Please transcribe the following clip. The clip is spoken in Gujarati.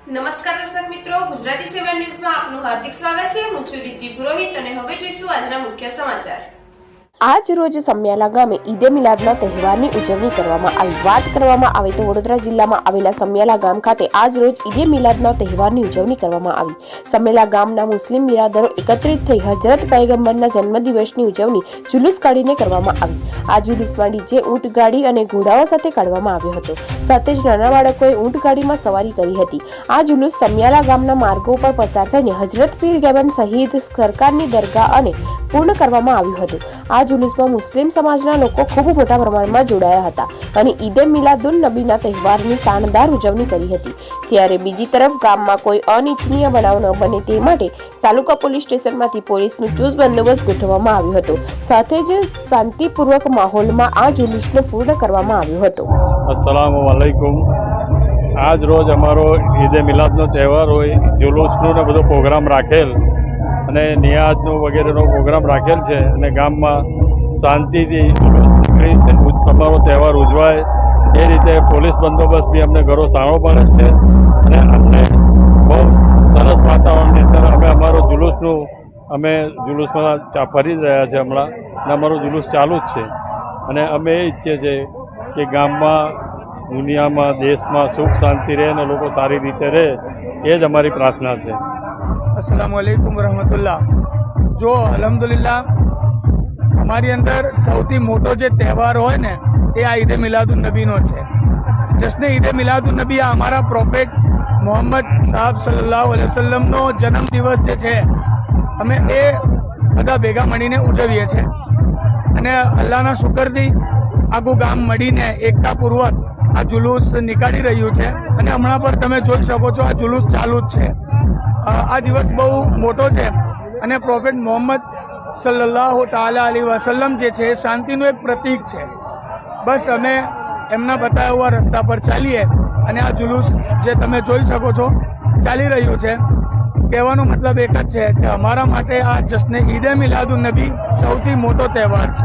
નમસ્કાર દર્શક મિત્રો, ગુજરાતી 7 ન્યૂઝમાં આપનું હાર્દિક સ્વાગત છે। હું છું રીતિ પુરોહિત અને હવે જોઈશું આજના મુખ્ય સમાચાર। આજ રોજ સમિયાલા ગામે ઈદે મિલાદના તહેવારની ઉજવણી કરવામાં આવી। વાત કરવામાં આવે તો વડોદરા જિલ્લામાં આવેલા સમિયાલા ગામ ખાતે આજ રોજ ઈદે મિલાદના તહેવારની ઉજવણી કરવામાં આવી। સમિયાલા ગામના મુસ્લિમ બિરાદરો એકત્રિત થઈ હજરત પયગંબરના જન્મદિવસની ઉજવણી જુલુસ કાઢીને કરવામાં આવી। આ જુલુસમાં ડીજે, ઊંટ ગાડી અને ઘોડાઓ સાથે કાઢવામાં આવ્યો હતો। સાથે જ નાના બાળકોએ ઊંટ ગાડીમાં સવારી કરી હતી। આ જુલુસ સમિયાલા ગામના માર્ગો પર પસાર થઈને હજરત પીરગેબન શહીદ સરકારની દરગાહ અને પૂર્ણ કરવામાં આવ્યું હતું। આ જુલુસમાં મુસ્લિમ સમાજના લોકો ખૂબ મોટા પ્રમાણમાં જોડાયા હતા અને ઈદે મિલાદુન નબીના તહેવારની શાનદાર ઉજવણી કરી હતી। ત્યારે બીજી તરફ ગામમાં કોઈ અનિચ્છનીય બનાવ ન બને તે માટે તાલુકા પોલીસ સ્ટેશનમાંથી પોલીસનું ચુસ્ત બંદોબસ્ત ગોઠવવામાં આવ્યો હતો। સાથે જ શાંતિપૂર્વક માહોલમાં આ જુલુસને પૂર્ણ કરવામાં આવ્યો હતો। અસ્સલામુ અલૈકુમ। આજ રોજ અમારો ઈદે મિલાદનો તહેવાર હોય, જુલુસનો ને બધો પ્રોગ્રામ રાખેલ અને નિયાઝનો વગેરેનો પ્રોગ્રામ રાખેલ છે અને ગામમાં શાંતિથી અમારો તહેવાર ઉજવાય એ રીતે પોલીસ બંદોબસ્ત બી અમને ઘરો સારો પડે છે અને અમને બહુ સરસ વાતાવરણની અંદર અમે અમારો જુલુસમાં ફરી રહ્યા છે હમણાં અને અમારું જુલુસ ચાલુ જ છે અને અમે એ ઈચ્છીએ છીએ કે ગામમાં, દુનિયામાં, દેશમાં સુખ શાંતિ રહે અને લોકો સારી રીતે રહે, એ જ અમારી પ્રાર્થના છે। अस्सलाम वालेकुम रहमतुल्लाह। जो अल्हम्दुलिल्लाह हमारी अंदर સૌથી મોટો જે તહેવાર હોય ને એ આ ઈદે મિલાદુન્નબીનો છે। જશ્ન ઈદે મિલાદુન્નબી આ અમારા પ્રોફેટ મોહમ્મદ સાહેબ સલ્લલ્લાહુ અલૈહિ વસલ્લમનો જન્મદિવસ જે છે અમે એ બધા ભેગા મળીને ઉજવીએ છીએ અને અલ્લાહના શુકરથી આખું ગામ મળીને એકતાપૂર્વક આ જુલુસ નીકાળી રહ્યું છે અને હમણાં પર તમે જોઈ શકો છો આ જુલુસ ચાલુ જ છે। આ દિવસ બહુ મોટો છે અને પ્રોફેટ મોહમ્મદ સલ્લલ્લાહુ તાલા અલૈહિ વસલ્લમ જે છે શાંતિનું એક પ્રતીક છે। બસ અમે એમના બતાવ્યા હુઆ રસ્તા પર ચાલીએ અને આ જુલુસ જે તમે જોઈ શકો છો ચાલી રહ્યું છે। કહેવાનો મતલબ એક જ છે કે અમારા માટે આ જશ્ન ઈદે મિલાદુન્નબી સૌથી મોટો તહેવાર છે।